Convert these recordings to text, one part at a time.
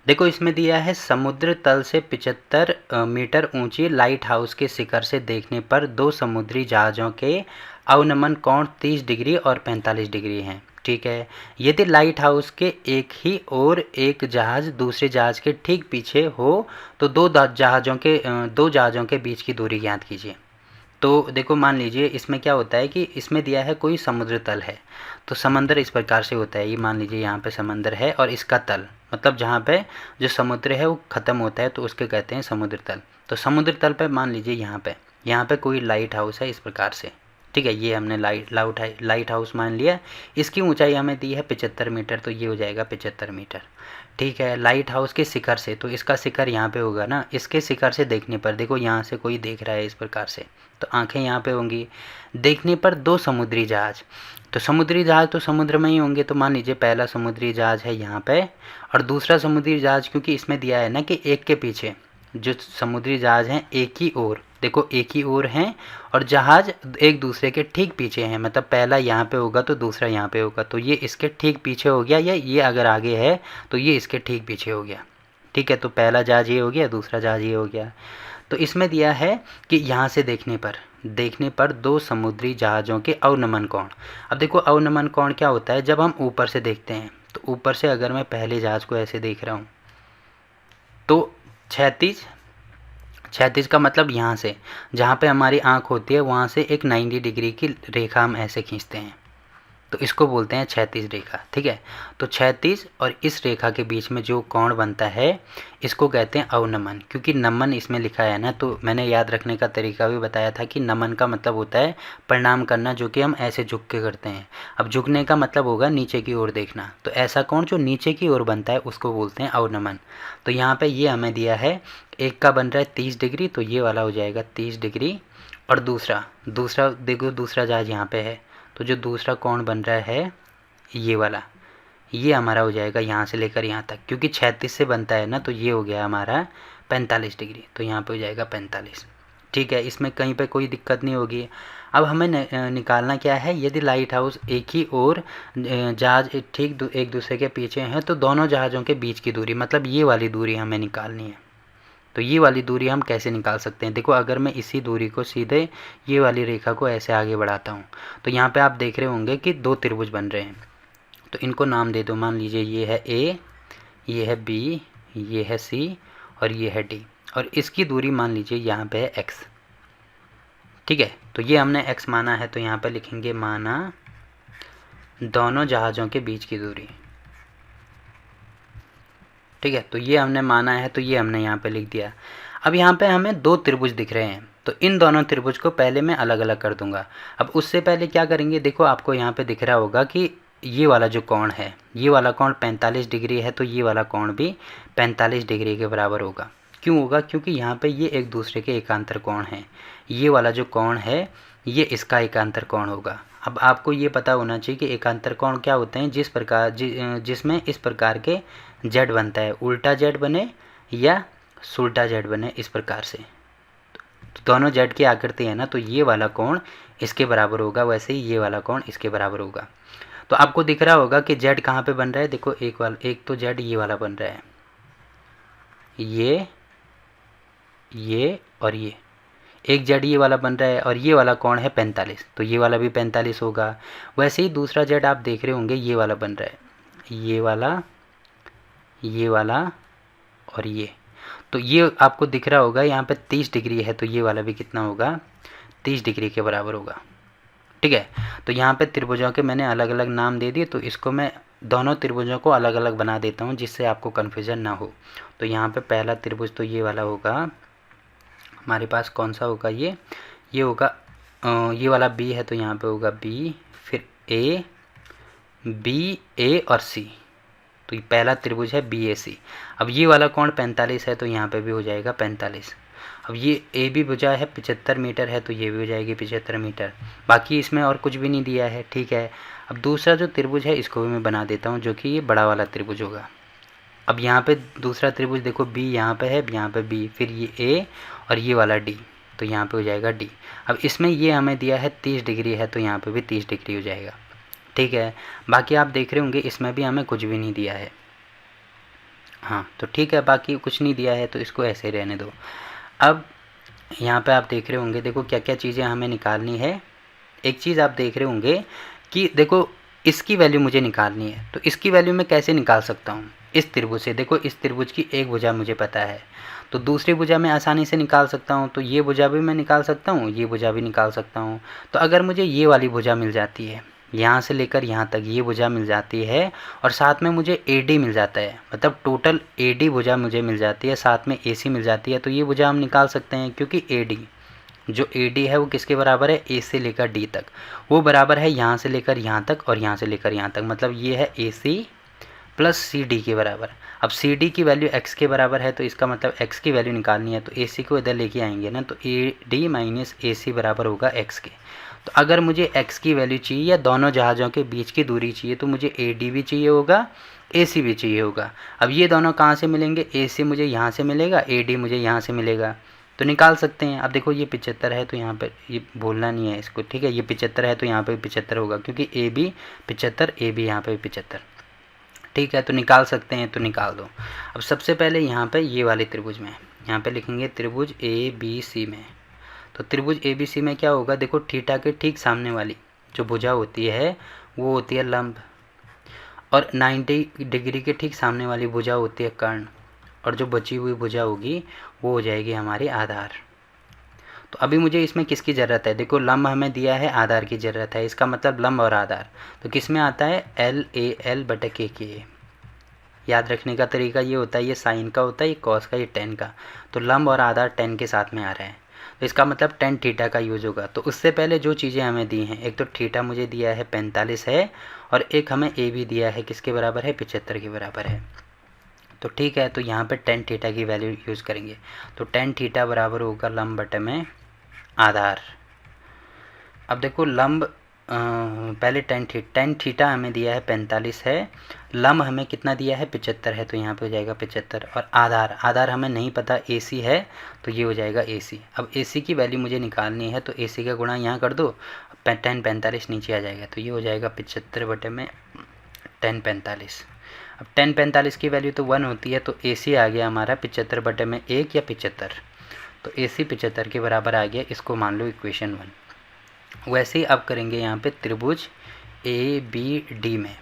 देखो इसमें दिया है समुद्र तल से 75 मीटर ऊंची लाइट हाउस के शिखर से देखने पर दो समुद्री जहाज़ों के अवनमन कोण 30 डिग्री और 45 डिग्री हैं। ठीक है, यदि लाइट हाउस के एक ही और एक जहाज़ दूसरे जहाज़ के ठीक पीछे हो तो दो जहाज़ों के बीच की दूरी ज्ञात कीजिए। तो देखो मान लीजिए इसमें क्या होता है कि इसमें दिया है कोई समुद्र तल है, तो समंदर इस प्रकार से होता है। ये मान लीजिए यहाँ पे समंदर है और इसका तल मतलब जहाँ पे जो समुद्र है वो ख़त्म होता है तो उसके कहते हैं समुद्र तल। तो समुद्र तल पे मान लीजिए यहाँ पे कोई लाइट हाउस है इस प्रकार से। ठीक है, ये हमने लाइट हाउस मान लिया। इसकी ऊंचाई हमें दी है 75 मीटर, तो ये हो जाएगा 75 मीटर। ठीक है, लाइट हाउस के शिखर से, तो इसका शिखर यहाँ पे होगा ना, इसके शिखर से देखने पर देखो यहाँ से कोई देख रहा है इस प्रकार से, तो आंखें यहाँ पे होंगी। देखने पर दो समुद्री जहाज, तो समुद्री जहाज तो समुद्र में ही होंगे, तो मान लीजिए पहला समुद्री जहाज है यहाँ पे और दूसरा समुद्री जहाज, क्योंकि इसमें दिया है ना कि एक के पीछे जो समुद्री जहाज हैं एक ही ओर, देखो एक ही ओर हैं और जहाज एक दूसरे के ठीक पीछे हैं, मतलब पहला यहाँ पे होगा तो दूसरा यहाँ पे होगा, तो ये इसके ठीक पीछे हो गया, या ये अगर आगे है तो ये इसके ठीक पीछे हो गया। ठीक है, तो पहला जहाज ये हो गया, दूसरा जहाज ये हो गया। तो इसमें दिया है कि यहाँ से देखने पर दो समुद्री जहाज़ों के अवनमन कोण। अब देखो अवनमन कोण क्या होता है, जब हम ऊपर से देखते हैं तो ऊपर से अगर मैं पहले जहाज़ को ऐसे देख रहा हूँ तो क्षैतिज का मतलब यहाँ से जहाँ पे हमारी आँख होती है वहाँ से एक 90 डिग्री की रेखा हम ऐसे खींचते हैं, तो इसको बोलते हैं क्षैतिज रेखा। ठीक है, तो क्षैतिज और इस रेखा के बीच में जो कोण बनता है इसको कहते हैं अवनमन, क्योंकि नमन इसमें लिखा है ना, तो मैंने याद रखने का तरीका भी बताया था कि नमन का मतलब होता है प्रणाम करना, जो कि हम ऐसे झुक के करते हैं। अब झुकने का मतलब होगा नीचे की ओर देखना, तो ऐसा कोण जो नीचे की ओर बनता है उसको बोलते हैं अवनमन। तो यहाँ पर ये हमें दिया है, एक का बन रहा है 30 डिग्री, तो ये वाला हो जाएगा 30 डिग्री, और दूसरा देखो दूसरा जहाज यहाँ पे है, तो जो दूसरा कोण बन रहा है ये वाला, ये हमारा हो जाएगा यहाँ से लेकर यहाँ तक, क्योंकि 36 से बनता है ना, तो ये हो गया हमारा 45 डिग्री, तो यहाँ पे हो जाएगा 45। ठीक है, इसमें कहीं पे कोई दिक्कत नहीं होगी। अब हमें निकालना क्या है, यदि लाइट हाउस एक ही और जहाज ठीक एक दूसरे के पीछे हैं तो दोनों जहाज़ों के बीच की दूरी, मतलब ये वाली दूरी हमें निकालनी है। तो ये वाली दूरी हम कैसे निकाल सकते हैं, देखो अगर मैं इसी दूरी को सीधे ये वाली रेखा को ऐसे आगे बढ़ाता हूँ तो यहाँ पे आप देख रहे होंगे कि दो त्रिभुज बन रहे हैं, तो इनको नाम दे दो। मान लीजिए ये है ए, ये है बी, ये है सी और ये है डी, और इसकी दूरी मान लीजिए यहाँ पे है एक्स। ठीक है, तो ये हमने एक्स माना है, तो यहाँ पे लिखेंगे माना दोनों जहाज़ों के बीच की दूरी। ठीक है, तो ये हमने माना है, तो ये हमने यहाँ पे लिख दिया। अब यहाँ पे हमें दो त्रिभुज दिख रहे हैं, तो इन दोनों त्रिभुज को पहले मैं अलग अलग कर दूंगा। अब उससे पहले क्या करेंगे, देखो आपको यहाँ पे दिख रहा होगा कि ये वाला जो कोण है, ये वाला कोण 45 डिग्री है, तो ये वाला कोण भी 45 डिग्री के बराबर होगा। क्यों होगा, क्योंकि यहाँ पे ये एक दूसरे के एकांतर कोण हैं। ये वाला जो कोण है ये इसका एकांतर कोण होगा। अब आपको ये पता होना चाहिए कि एकांतर कोण क्या होते हैं, जिसमें इस प्रकार के जेड बनता है, उल्टा जेड बने या सुल्टा जेड बने, इस प्रकार से। तो दोनों जेड की आकृति है ना, तो ये वाला कोण इसके बराबर होगा, वैसे ही ये वाला कोण इसके बराबर होगा। तो आपको दिख रहा होगा कि जेड कहाँ पे बन रहा है, देखो एक तो जेड ये वाला बन रहा है, ये और ये एक जेड ये वाला बन रहा है, और ये वाला कोण है 45, तो ये वाला भी 45 होगा। वैसे ही दूसरा जेड आप देख रहे होंगे ये वाला बन रहा है, ये वाला और ये, तो ये आपको दिख रहा होगा यहाँ पे 30 डिग्री है, तो ये वाला भी कितना होगा, 30 डिग्री के बराबर होगा। ठीक है, तो यहाँ पे त्रिभुजों के मैंने अलग अलग नाम दे दिए, तो इसको मैं दोनों त्रिभुजों को अलग अलग बना देता हूँ जिससे आपको कन्फ्यूजन ना हो। तो यहाँ पे पहला त्रिभुज तो ये वाला होगा, हमारे पास कौन सा होगा, ये होगा, ये वाला बी है तो यहाँ पे होगा बी, फिर ए, बी, ए और सी, तो ये पहला त्रिभुज है बी ए सी। अब ये वाला कोण 45 है, तो यहाँ पे भी हो जाएगा 45। अब ये ए बी भुजा है 75 मीटर है, तो ये भी हो जाएगी 75 मीटर। बाकी इसमें और कुछ भी नहीं दिया है। ठीक है, अब दूसरा जो त्रिभुज है इसको भी मैं बना देता हूँ, जो कि ये बड़ा वाला त्रिभुज होगा। अब यहाँ पे दूसरा त्रिभुज देखो, बी यहाँ पे है, यहाँ पे बी, फिर ये ए और ये वाला डी, तो यहाँ पे हो जाएगा डी। अब इसमें ये हमें दिया है 30 डिग्री है, तो यहाँ पे भी 30 डिग्री हो जाएगा। ठीक है, बाकी आप देख रहे होंगे इसमें भी हमें कुछ भी नहीं दिया है। हाँ तो ठीक है, बाकी कुछ नहीं दिया है तो इसको ऐसे ही रहने दो। अब यहाँ पे आप देख रहे होंगे, देखो क्या क्या चीज़ें हमें निकालनी है। एक चीज़ आप देख रहे होंगे कि देखो इसकी वैल्यू मुझे निकालनी है, तो इसकी वैल्यू मैं कैसे निकाल सकता हूँ? इस त्रिभुज से। देखो इस त्रिभुज की एक भुजा मुझे पता है, तो दूसरी भुजा मैं आसानी से निकाल सकता हूँ। तो ये भुजा भी मैं निकाल सकता हूँ, ये भुजा भी निकाल सकता हूँ। तो अगर मुझे ये वाली भुजा मिल जाती है, यहाँ से लेकर यहाँ तक ये भुजा मिल जाती है, और साथ में मुझे AD मिल जाता है, मतलब टोटल AD भुजा मुझे मिल जाती है, साथ में AC मिल जाती है, तो ये भुजा हम निकाल सकते हैं। क्योंकि AD जो AD है वो किसके बराबर है? A से लेकर D तक, वो बराबर है यहाँ से लेकर यहाँ तक और यहाँ से लेकर यहाँ तक, मतलब ये है AC प्लस CD के बराबर। अब CD की वैल्यू x के बराबर है, तो इसका मतलब x की वैल्यू निकालनी है, तो AC को इधर लेके आएंगे ना, तो AD माइनस AC बराबर होगा x के। तो अगर मुझे x की वैल्यू चाहिए या दोनों जहाज़ों के बीच की दूरी चाहिए, तो मुझे AD भी चाहिए होगा, AC भी चाहिए होगा। अब ये दोनों कहाँ से मिलेंगे? AC मुझे यहाँ से मिलेगा, AD मुझे यहाँ से मिलेगा, तो निकाल सकते हैं। अब देखो ये 75 है, तो यहाँ पर ये बोलना नहीं है इसको, ठीक है। ये 75 है तो यहाँ पे 75 होगा, क्योंकि AB 75, AB यहाँ पे 75, ठीक है। तो निकाल सकते हैं, तो निकाल दो। अब सबसे पहले यहाँ पे ये वाले त्रिभुज में, यहाँ पे लिखेंगे त्रिभुज ABC में। तो त्रिभुज ABC में क्या होगा? देखो थीटा के ठीक सामने वाली जो भुजा होती है वो होती है लंब, और 90 डिग्री के ठीक सामने वाली भुजा होती है कर्ण, और जो बची हुई भुजा होगी वो हो जाएगी हमारी आधार। तो अभी मुझे इसमें किसकी ज़रूरत है? देखो लंब हमें दिया है, आधार की ज़रूरत है, इसका मतलब लंब और आधार। तो किस में आता है? LAL/K। याद रखने का तरीका ये होता है, ये साइन का होता है, ये कॉस का, ये टेन का। तो लंब और आधार टेन के साथ में आ रहा है, तो इसका मतलब टेन थीटा का यूज होगा। तो उससे पहले जो चीज़ें हमें दी हैं, एक तो थीटा मुझे दिया है 45 है, और एक हमें ए भी दिया है, किसके बराबर है? 75 के बराबर है। तो ठीक है, तो यहाँ पे टेन थीटा की वैल्यू यूज़ करेंगे। तो टेन थीटा बराबर होगा लंब बटे में आधार। अब देखो लंब पहले टेन थीटा हमें दिया है 45 है, लंब हमें कितना दिया है? 75 है, तो यहाँ पे हो जाएगा 75। और आधार हमें नहीं पता, AC है, तो ये हो जाएगा AC। अब AC की वैल्यू मुझे निकालनी है, तो AC का गुणा यहाँ कर दो, टेन 45 नीचे आ जाएगा, तो ये हो जाएगा 75 बटे में टेन 45। अब टेन 45 की वैल्यू तो 1 होती है, तो AC आ गया हमारा 75 बटे में 1 या 75, तो AC 75 के बराबर आ गया। इसको मान लो इक्वेशन 1। वैसे ही अब करेंगे यहाँ पे त्रिभुज ABD में।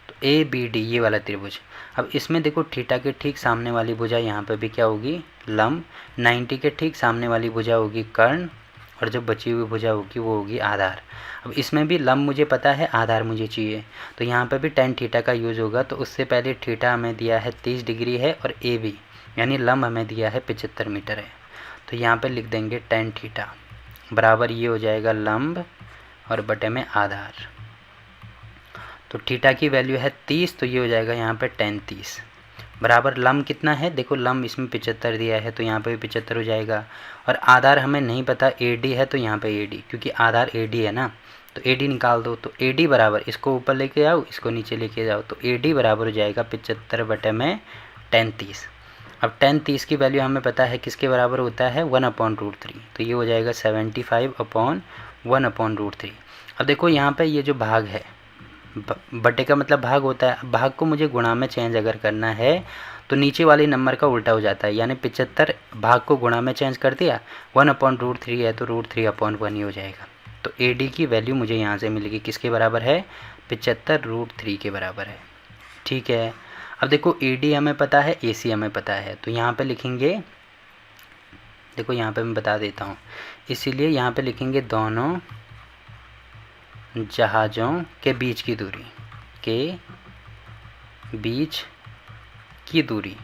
तो ABD ये वाला त्रिभुज, अब इसमें देखो थीटा के ठीक सामने वाली भुजा यहाँ पे भी क्या होगी? लंब। 90 के ठीक सामने वाली भुजा होगी कर्ण, और जो बची हुई भुजा होगी वो होगी आधार। अब इसमें भी लंब मुझे पता है, आधार मुझे चाहिए, तो यहाँ पे भी टेन थीटा का यूज़ होगा। तो उससे पहले थीटा हमें दिया है 30 डिग्री है, और AB यानी लंब हमें दिया है 75 मीटर है। तो यहाँ पे लिख देंगे टेन थीटा बराबर ये हो जाएगा लंब और बटे में आधार। तो थीटा की वैल्यू है 30, तो ये हो जाएगा यहाँ पे टेन 30 बराबर लंब कितना है? देखो लंब इसमें 75 दिया है, तो यहाँ पे भी 75 हो जाएगा। और आधार हमें नहीं पता, AD है, तो यहाँ पे AD, क्योंकि आधार AD है ना, तो AD निकाल दो। तो AD बराबर, इसको ऊपर लेके जाओ, इसको नीचे लेके जाओ, तो AD बराबर हो जाएगा 75 बटे में टेन 30। अब टेन 30 की वैल्यू हमें पता है किसके बराबर होता है? 1/√3, तो ये हो जाएगा 75/1/√3। अब देखो यहाँ पे ये जो भाग है, बटे का मतलब भाग होता है, भाग को मुझे गुणा में चेंज अगर करना है तो नीचे वाले नंबर का उल्टा हो जाता है, यानी 75 भाग को गुणा में चेंज कर दिया, 1/√3 है, तो √3/1 ही हो जाएगा। तो AD की वैल्यू मुझे यहाँ से मिलेगी, किसके बराबर है? 75√3 के बराबर है, ठीक है। अब देखो AD हमें पता है, AC हमें पता है, तो यहाँ पे लिखेंगे, देखो यहाँ पे मैं बता देता हूँ, इसीलिए यहाँ पे लिखेंगे दोनों जहाज़ों के बीच की दूरी,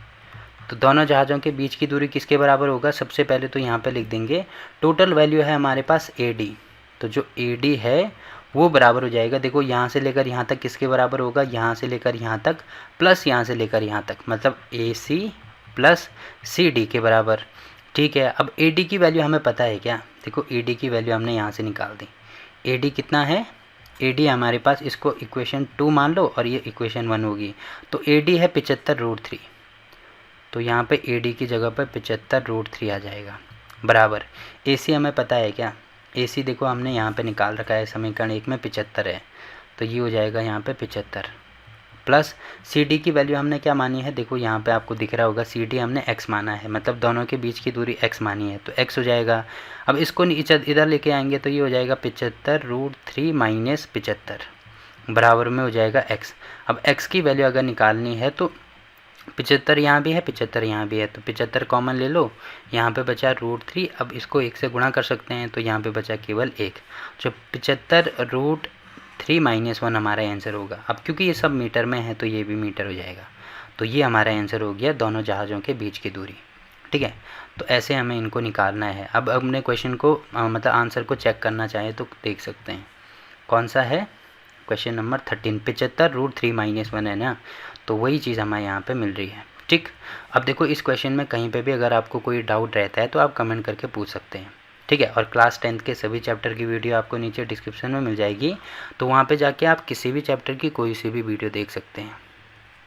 तो दोनों जहाज़ों के बीच की दूरी किसके बराबर होगा? सबसे पहले तो यहाँ पे लिख देंगे टोटल वैल्यू है हमारे पास AD, तो जो AD है वो बराबर हो जाएगा, देखो यहाँ से लेकर यहाँ तक किसके बराबर होगा? यहाँ से लेकर यहाँ तक प्लस यहाँ से लेकर यहाँ तक, मतलब AC प्लस CD के बराबर, ठीक है। अब AD की वैल्यू हमें पता है क्या? देखो AD की वैल्यू हमने यहाँ से निकाल दी। AD कितना है? AD हमारे पास, इसको इक्वेशन 2 मान लो और ये इक्वेशन 1 होगी। तो AD है 75√3, तो यहाँ पे AD की जगह पर 75√3 आ जाएगा, बराबर AC हमें पता है क्या? AC देखो हमने यहाँ पे निकाल रखा है, समीकरण 1 में 75 है, तो ये हो जाएगा यहाँ पे 75 प्लस सी डी की वैल्यू हमने क्या मानी है, देखो यहाँ पे आपको दिख रहा होगा सी डी हमने x माना है, मतलब दोनों के बीच की दूरी x मानी है तो x हो जाएगा। अब इसको इधर लेके आएंगे तो ये हो जाएगा 75√3 माइनस 75 बराबर में हो जाएगा x। अब x की वैल्यू अगर निकालनी है तो 75 यहाँ भी है, 75 यहाँ भी है, तो 75 कॉमन ले लो, यहाँ पे बचा √3। अब इसको 1 से गुणा कर सकते हैं तो यहाँ पे बचा केवल 1, जो 75√3 माइनस 1 हमारा आंसर होगा। अब क्योंकि ये सब मीटर में है तो ये भी मीटर हो जाएगा, तो ये हमारा आंसर हो गया दोनों जहाज़ों के बीच की दूरी। ठीक है, तो ऐसे हमें इनको निकालना है। अब अपने क्वेश्चन को मतलब आंसर को चेक करना चाहे तो देख सकते हैं कौन सा है, क्वेश्चन नंबर 13 75√3 माइनस 1 है ना, तो वही चीज़ हमें यहाँ पे मिल रही है। ठीक, अब देखो इस क्वेश्चन में कहीं पे भी अगर आपको कोई डाउट रहता है तो आप कमेंट करके पूछ सकते हैं। ठीक है, और क्लास 10th के सभी चैप्टर की वीडियो आपको नीचे डिस्क्रिप्शन में मिल जाएगी, तो वहाँ पे जाके आप किसी भी चैप्टर की कोई सी भी वीडियो देख सकते हैं।